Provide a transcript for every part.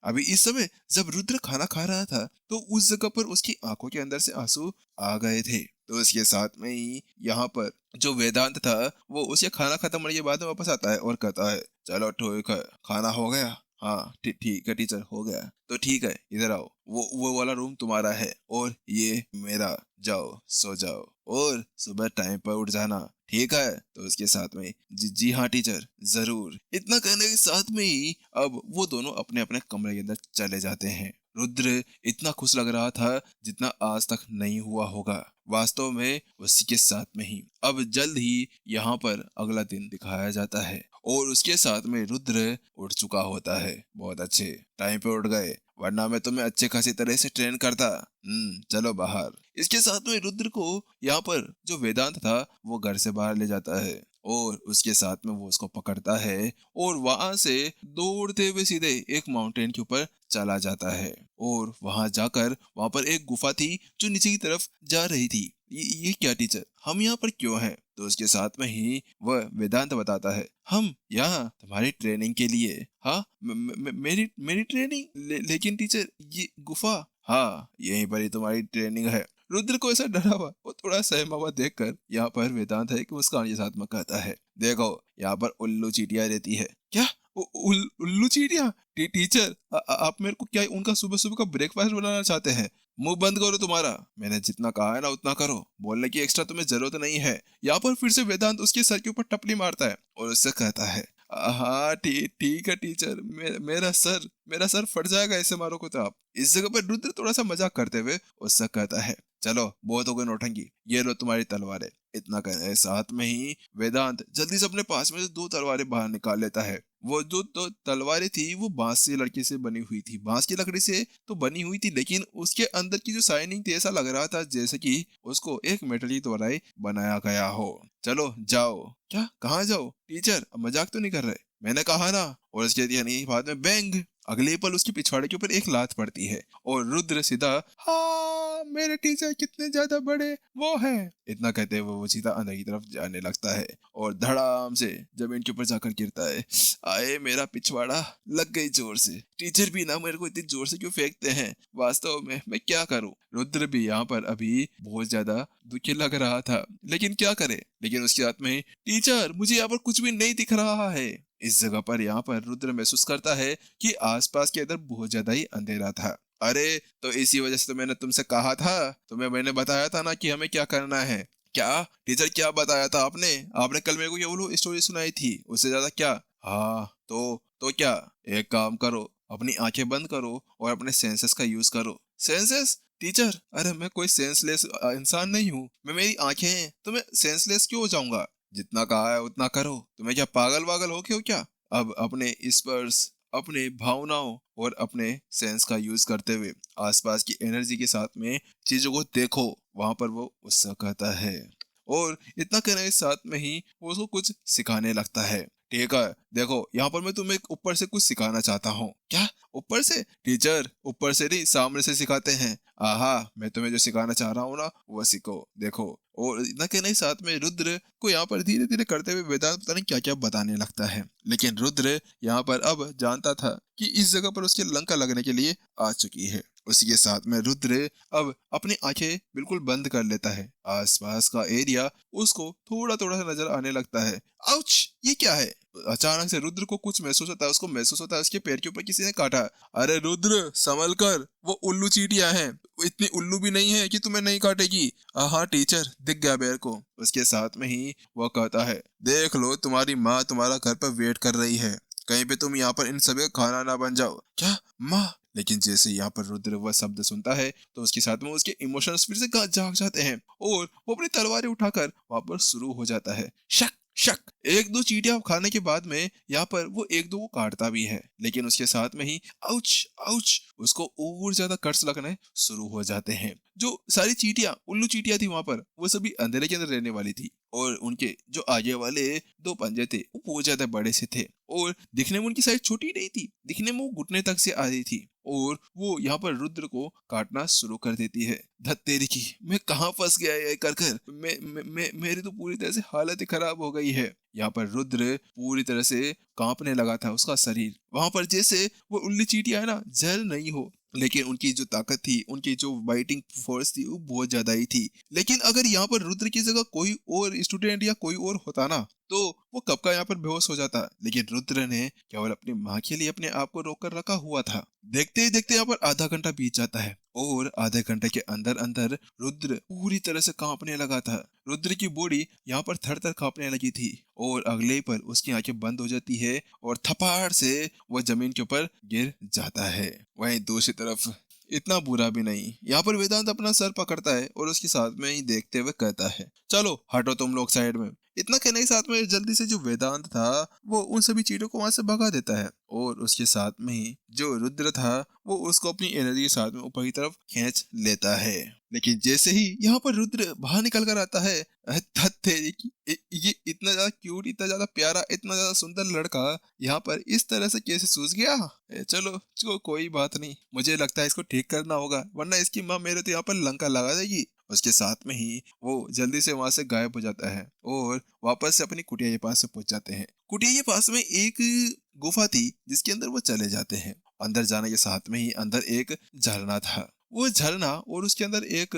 अभी इस समय जब रुद्र खाना खा रहा था तो उस जगह पर उसकी आंखों के अंदर से आंसू आ गए थे। तो इसके साथ में ही यहाँ पर जो वेदांत था वो उसके खाना खत्म होने के बाद में वापस आता है और कहता है, चलो ठीक है, खाना हो गया। हाँ ठीक है टीचर, हो गया। तो ठीक है, इधर आओ, वो वाला रूम तुम्हारा है और ये मेरा। जाओ सो जाओ और सुबह टाइम पर उठ जाना, ठीक है? तो उसके साथ में जी हाँ टीचर, जरूर। इतना कहने के साथ में ही अब वो दोनों अपने अपने कमरे के अंदर चले जाते हैं। रुद्र इतना खुश लग रहा था जितना आज तक नहीं हुआ होगा। वास्तव में उसी के साथ में ही अब जल्द ही यहाँ पर अगला दिन दिखाया जाता है और उसके साथ में रुद्र उठ चुका होता है। बहुत अच्छे, टाइम पे उठ गए, वरना मैं तुम्हें अच्छे खासी तरह से ट्रेन करता। चलो बाहर। इसके साथ में रुद्र को यहाँ पर जो वेदांत था वो घर से बाहर ले जाता है और उसके साथ में वो उसको पकड़ता है और वहां से दौड़ते हुए सीधे एक माउंटेन के ऊपर चला जाता है। और वहां जाकर वहां पर एक गुफा थी जो नीचे की तरफ जा रही थी। ये क्या टीचर, हम यहाँ पर क्यों हैं? तो उसके साथ में ही वह वेदांत बताता है, हम यहाँ तुम्हारी ट्रेनिंग के लिए। हाँ मेरी मेरी ट्रेनिंग? लेकिन टीचर ये गुफा। हाँ यहीं पर ही तुम्हारी ट्रेनिंग है। रुद्र को ऐसा डरा हुआ और थोड़ा सहमा हुआ देखकर यहाँ पर वेदांत है कि मुस्कान के साथ में कहता है, देखो यहाँ पर उल्लू चीटियां रहती है। क्या उल्लू चीटियां? टीचर आप मेरे को क्या उनका सुबह सुबह का ब्रेकफास्ट बनाना चाहते हैं? मुंह बंद करो तुम्हारा, मैंने जितना कहा है ना उतना करो, बोलने की एक्स्ट्रा तुम्हें जरूरत नहीं है। यहाँ पर फिर से वेदांत उसके सर के ऊपर टपली मारता है और उससे कहता है, हाँ ठीक है टीचर, मेरा सर फट जाएगा ऐसे मारोगे तो आप। इस जगह पर रुद्र थोड़ा सा मजाक करते हुए उससे कहता है, चलो बहुत हो गए नौटंकी, ये लो तुम्हारी तलवारें। इतना कहने के साथ में ही वेदांत जल्दी से अपने पास में से दो तलवारें बाहर निकाल लेता है। वो जो दो तलवारें थी वो बांस से लड़की से बनी हुई थी, बांस की लकड़ी से तो बनी हुई थी, लेकिन उसके अंदर की जो शाइनिंग थी ऐसा लग रहा था जैसे कि उसको एक मेटल की द्वारा ही बनाया गया हो। चलो जाओ। क्या, कहाँ जाओ टीचर, अब मजाक तो नहीं कर रहे? मैंने कहा ना। और इसके यानी बाद में बैंग, अगले पल उसकी पिछवाड़े के ऊपर एक लात पड़ती है और रुद्र सीधा, हाँ मेरे टीचर कितने ज्यादा बड़े वो हैं, इतना कहते हुए वो सीधा अंदर की तरफ जाने लगता है और धड़ाम से जमीन के ऊपर जाकर गिरता है। आए मेरा पिछवाड़ा, लग गई जोर से। टीचर भी ना मेरे को इतनी जोर से क्यों फेंकते हैं, वास्तव में मैं क्या करूं? रुद्र भी यहाँ पर अभी बहुत ज्यादा दुखी लग रहा था, लेकिन क्या करे। लेकिन उसके साथ में, टीचर मुझे यहाँ पर कुछ भी नहीं दिख रहा है। इस जगह पर यहाँ पर रुद्र महसूस करता है कि आसपास के अंदर बहुत ज्यादा ही अंधेरा था। अरे तो इसी वजह से तो मैंने तुमसे कहा था, मैंने बताया था ना कि हमें क्या करना है। क्या टीचर, क्या बताया था आपने? आपने कल मेरे को ये वो स्टोरी सुनाई थी, उससे ज्यादा क्या? हाँ तो क्या, एक काम करो, अपनी आंखें बंद करो और अपने सेंसेस का यूज करो। सेंसेस? टीचर अरे मैं कोई सेंसलेस इंसान नहीं हूँ, मैं मेरी आंखें हैं तो मैं सेंसलेस क्यों हो जाऊंगा? जितना कहा है उतना करो। तुम्हें क्या पागल वागल हो क्यों क्या? अब अपने स्पर्श, अपने भावनाओं और अपने सेंस का यूज करते हुए आसपास की एनर्जी के साथ में चीजों को देखो। वहां पर वो उससे कहता है और इतना कहने के साथ में ही वो उसको कुछ सिखाने लगता है। ठीक है देखो, यहाँ पर मैं तुम्हें ऊपर से कुछ सिखाना चाहता हूँ। क्या ऊपर से? टीचर ऊपर से नहीं, सामने से सिखाते हैं। आहा, मैं तुम्हें जो सिखाना चाह रहा हूँ ना वो सीखो, देखो। और इतना कहने के साथ में रुद्र को यहाँ पर धीरे धीरे करते हुए वेदांत पता नहीं क्या क्या बताने लगता है। लेकिन रुद्र यहाँ पर अब जानता था कि इस जगह पर उसके लंका लगने के लिए आ चुकी है। उसी के साथ में रुद्र अब अपनी आंखें बिल्कुल बंद कर लेता है। आसपास का एरिया उसको थोड़ा थोड़ा सा नजर आने लगता है। आउच, ये क्या है? अचानक से रुद्र को कुछ महसूस होता है, उसको महसूस होता है उसके पैर के ऊपर किसी ने काटा। अरे रुद्र संभल कर, वो उल्लू चींटियां हैं, इतनी उल्लू भी नहीं है कि तुम्हें नहीं काटेगी। हाँ टीचर, दिख गया पैर को। उसके साथ में ही वो कहता है, देख लो तुम्हारी माँ तुम्हारा घर पर वेट कर रही है, कहीं पे तुम यहाँ पर इन सभी का खाना ना बन जाओ। क्या माँ? लेकिन जैसे यहाँ पर रुद्र वह शब्द सुनता है तो उसके साथ में उसके इमोशंस फिर से जाग जाते हैं और वो अपनी तलवारें उठाकर वहां पर शुरू हो जाता है। शक शक, एक दो चींटियां खाने के बाद में यहाँ पर वो एक दो को काटता भी है, लेकिन उसके साथ में ही आउच आउच, उसको और ज्यादा कट्स लगने शुरू हो जाते हैं। जो सारी चींटियां, उल्लू चींटियां थी वहां पर, वो सभी अंधेरे के अंदर रहने वाली थी और उनके जो आगे वाले दो पंजे थे वो बहुत ज्यादा बड़े से थे और दिखने में उनकी साइज छोटी नहीं थी, दिखने में वो घुटने तक से आ रही थी और वो यहाँ पर रुद्र को काटना शुरू कर देती है। धत तेरी की, मैं कहाँ फंस गया ये कर कर, मेरी तो पूरी तरह से हालत ही खराब हो गई है। यहाँ पर रुद्र पूरी तरह से कांपने लगा था उसका शरीर। वहां पर जैसे वो उल्ली चींटियां है ना, जल नहीं हो, लेकिन उनकी जो ताकत थी, उनकी जो बाइटिंग फोर्स थी, वो बहुत ज्यादा ही थी। लेकिन अगर यहाँ पर रुद्र की जगह कोई और स्टूडेंट या कोई और होता ना, तो वो कब का यहाँ पर बेहोश हो जाता। लेकिन रुद्र ने केवल अपनी माँ के लिए अपने आप को रोक कर रखा हुआ था। देखते ही देखते यहाँ पर आधा घंटा बीत जाता है और आधे घंटे के अंदर अंदर रुद्र पूरी तरह से कांपने लगा था। रुद्र की बॉडी यहाँ पर थर थर कांपने लगी थी और अगले ही पर उसकी आंखें बंद हो जाती है और थपाड़ से वह जमीन के ऊपर गिर जाता है। वहीं दूसरी तरफ इतना बुरा भी नहीं, यहाँ पर वेदांत अपना सर पकड़ता है और उसके साथ में ही देखते हुए कहता है, चलो हटो तुम लोग साइड में। इतना कहने के साथ में जल्दी से जो वेदांत था वो उन सभी चीजों को वहां से भगा देता है और उसके साथ में ही जो रुद्र था वो उसको अपनी एनर्जी के साथ में ऊपर की तरफ खींच लेता है। लेकिन जैसे ही यहाँ पर रुद्र बाहर निकल कर आता है, ये इतना ज्यादा क्यूट, इतना ज्यादा प्यारा, इतना ज्यादा सुंदर लड़का यहाँ पर इस तरह से कैसे सूझ गया। चलो कोई बात नहीं, मुझे लगता है इसको ठीक करना होगा, वरना इसकी माँ मेरे तो यहाँ पर लंका लगा देगी। उसके साथ में ही वो जल्दी से वहां से गायब हो जाता है और वापस से अपनी कुटिया के पास से पहुंच जाते हैं। कुटिया के पास में एक गुफा थी जिसके अंदर वो चले जाते हैं। अंदर जाने के साथ में ही अंदर एक झरना था। वो झरना और उसके अंदर एक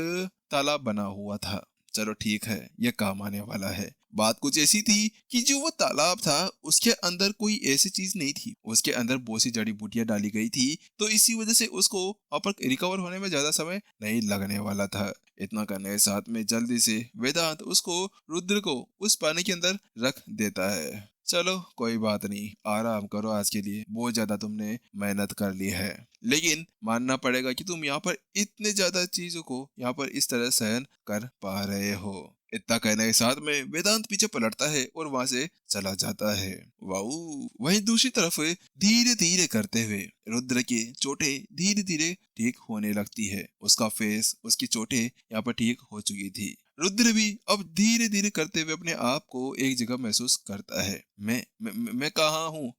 तालाब बना हुआ था। चलो ठीक है, ये काम आने वाला है। बात कुछ ऐसी थी कि जो वो तालाब था उसके अंदर कोई ऐसी चीज नहीं थी, उसके अंदर बहुत सी जड़ी बूटियां डाली गई थी, तो इसी वजह से उसको वापस रिकवर होने में ज्यादा समय नहीं लगने वाला था। इतना करने के साथ में जल्दी से वेदांत उसको, रुद्र को उस पानी के अंदर रख देता है। चलो कोई बात नहीं, आराम करो, आज के लिए बहुत ज्यादा तुमने मेहनत कर ली है, लेकिन मानना पड़ेगा कि तुम यहाँ पर इतने ज्यादा चीजों को यहाँ पर इस तरह सहन कर पा रहे हो। इतना कहने के साथ में वेदांत पीछे पलटता है और वहां से चला जाता है। वाऊ। वहीं दूसरी तरफ धीरे धीरे करते हुए रुद्र की चोटें धीरे धीरे ठीक होने लगती है। उसका फेस, उसकी चोटें यहाँ पर ठीक हो चुकी थी। रुद्र भी अब धीरे धीरे करते हुए अपने आप को एक जगह महसूस करता है। मैं कहाँ हूँ?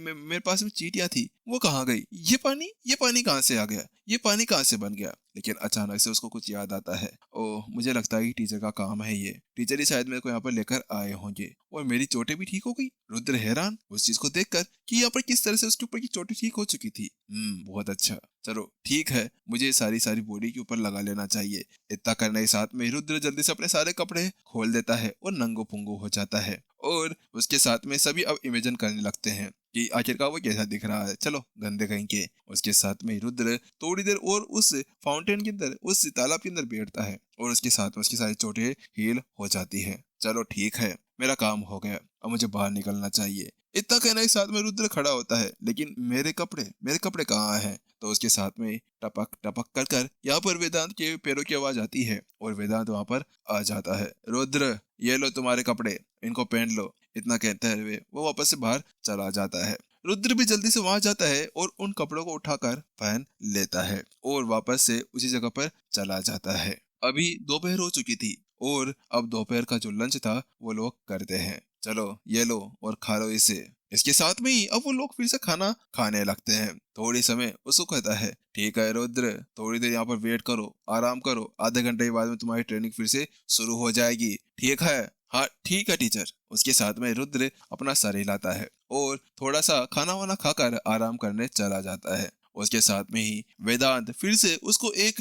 मेरे पास में चींटियां थी, वो कहाँ गई? ये पानी कहाँ से आ गया? ये पानी कहाँ से बन गया? लेकिन अचानक से उसको कुछ याद आता है। ओह, मुझे लगता है कि टीचर का काम है ये। टीचर ही शायद मेरे को यहाँ पर लेकर आए होंगे और मेरी चोटें भी ठीक हो गई। रुद्र हैरान उस चीज को देखकर कि यहाँ पर किस तरह से उसके ऊपर की चोटें ठीक हो चुकी थी। बहुत अच्छा, चलो ठीक है, मुझे सारी बॉडी के ऊपर लगा लेना चाहिए। इतना करने के साथ में रुद्र जल्दी से अपने सारे कपड़े खोल देता है और नंगो पुंगो हो जाता है और उसके साथ में सभी अब इमेजिन करने लगते हैं कि आखिरकार वो कैसा दिख रहा है। चलो गंदे कहीं के। उसके साथ में रुद्र थोड़ी देर और उस फाउंटेन के अंदर, उस तालाब के अंदर बैठता है और उसके साथ में उसकी सारी चोटें हील हो जाती है। चलो ठीक है, मेरा काम हो गया, अब मुझे बाहर निकलना चाहिए। इतना कहने के साथ में रुद्र खड़ा होता है, लेकिन मेरे कपड़े कहाँ हैं? तो उसके साथ में टपक टपक कर कर यहाँ पर वेदांत के पैरों की आवाज आती है और वेदांत वहां पर आ जाता है। रुद्र, ये लो तुम्हारे कपड़े, इनको पहन लो। इतना कहते हुए वो वापस से बाहर चला जाता है। रुद्र भी जल्दी से वहां जाता है और उन कपड़ों को उठाकर पहन लेता है और वापस से उसी जगह पर चला जाता है। अभी दोपहर हो चुकी थी और अब दोपहर का जो लंच था वो लोग करते हैं। चलो ये लो और खा लो इसे। इसके साथ में ही अब वो लोग फिर से खाना खाने लगते हैं। थोड़ी समय उसको कहता है, ठीक है रुद्र, थोड़ी देर यहाँ पर वेट करो, आराम करो, आधे घंटे के बाद में तुम्हारी ट्रेनिंग फिर से शुरू हो जाएगी, ठीक है? हाँ ठीक है टीचर। उसके साथ में रुद्र अपना सर हिलाता है और थोड़ा सा खाना वाना खाकर आराम करने चला जाता है। उसके साथ में ही वेदांत फिर से उसको एक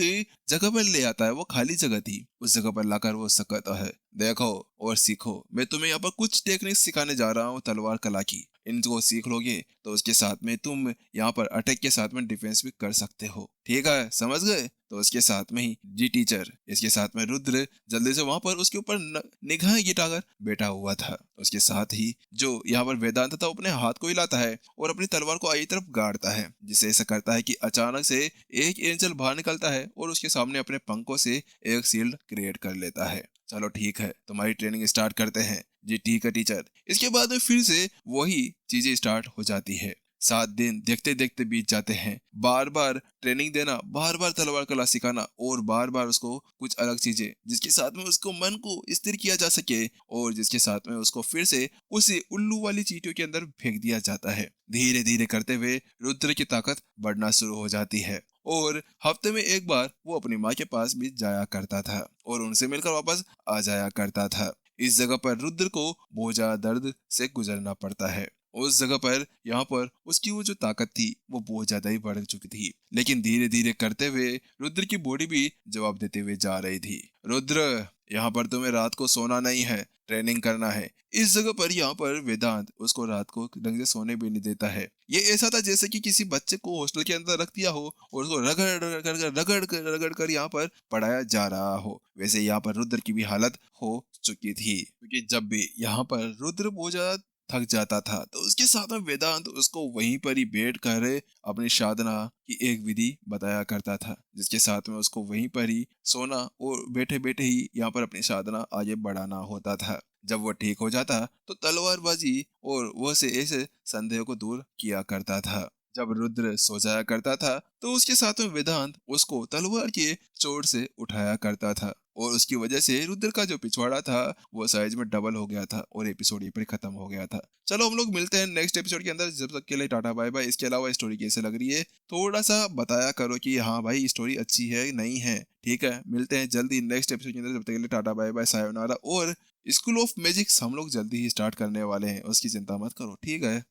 जगह पर ले आता है। वो खाली जगह थी, उस जगह पर लाकर वो कहता है, देखो और सीखो, मैं तुम्हें यहाँ पर कुछ टेक्निक सिखाने जा रहा हूँ तलवार कला की। इनको सीख लोगे तो उसके साथ में तुम यहाँ पर अटैक के साथ में डिफेंस भी कर सकते हो, ठीक है? समझ गए? तो उसके साथ में ही जी टीचर। इसके साथ में रुद्र जल्दी से वहां पर उसके ऊपर निगाहें गिटाकर बैठा हुआ था। उसके साथ ही जो यहाँ पर वेदांत था अपने हाथ को हिलाता है और अपनी तलवार को आगे तरफ गाड़ता है, जिसे ऐसा करता है कि अचानक से एक एंजल बाहर निकलता है और उसके सामने अपने पंखों से एक शील्ड क्रिएट कर लेता है। चलो ठीक है, तुम्हारी ट्रेनिंग स्टार्ट करते हैं। जी ठीक है टीचर। इसके बाद में फिर से वही चीजें स्टार्ट हो जाती है। 7 दिन देखते देखते बीत जाते हैं। बार बार ट्रेनिंग देना, बार बार तलवार कला सिखाना और बार बार उसको कुछ अलग चीजें जिसके साथ में उसको मन को स्थिर किया जा सके और जिसके साथ में उसको फिर से उसी उल्लू वाली चींटियों के अंदर फेंक दिया जाता है। धीरे धीरे करते हुए रुद्र की ताकत बढ़ना शुरू हो जाती है और हफ्ते में एक बार वो अपनी माँ के पास भी जाया करता था और उनसे मिलकर वापस आ जाया करता था। इस जगह पर रुद्र को बहुत ज्यादा दर्द से गुजरना पड़ता है। उस जगह पर यहाँ पर उसकी वो जो ताकत थी वो बहुत ज्यादा ही बढ़ चुकी थी, लेकिन धीरे धीरे करते हुए रुद्र की बॉडी भी जवाब देते हुए जा रही थी। रुद्र, यहाँ पर तुम्हें रात को सोना नहीं है, ट्रेनिंग करना है। इस जगह पर यहाँ पर वेदांत उसको रात को ढंग से सोने भी नहीं देता है। ये ऐसा था जैसे कि किसी बच्चे को हॉस्टल के अंदर रख दिया हो और उसको रगड़ रगड़ कर रगड़ कर यहाँ पर पढ़ाया जा रहा हो। वैसे यहाँ पर रुद्र की भी हालत हो चुकी थी, क्योंकि जब भी यहाँ पर रुद्र बहुत ज्यादा थक जाता था तो उसके साथ में वेदांत उसको वहीं पर ही बैठ कर अपनी साधना की एक विधि बताया करता था, जिसके साथ में उसको वहीं पर ही सोना और बैठे बैठे ही यहाँ पर अपनी साधना आगे बढ़ाना होता था। जब वो ठीक हो जाता तो तलवारबाजी और वो से ऐसे संदेह को दूर किया करता था। जब रुद्र सो जाया करता था तो उसके साथ में वेदांत उसको तलवार के चोट से उठाया करता था, और उसकी वजह से रुद्र का जो पिछवाड़ा था वो साइज में डबल हो गया था और एपिसोड यहीं पर खत्म हो गया था। चलो हम लोग मिलते हैं नेक्स्ट एपिसोड के अंदर, जब तक के लिए टाटा बाय बाय। इसके अलावा स्टोरी कैसे लग रही है थोड़ा सा बताया करो कि हाँ भाई स्टोरी अच्छी है नहीं है। ठीक है, मिलते हैं जल्दी नेक्स्ट एपिसोड के अंदर, जब तक के लिए टाटा बाय बाय, सायोनारा। और स्कूल ऑफ मैजिक्स हम लोग जल्दी ही स्टार्ट करने वाले हैं, उसकी चिंता मत करो, ठीक है।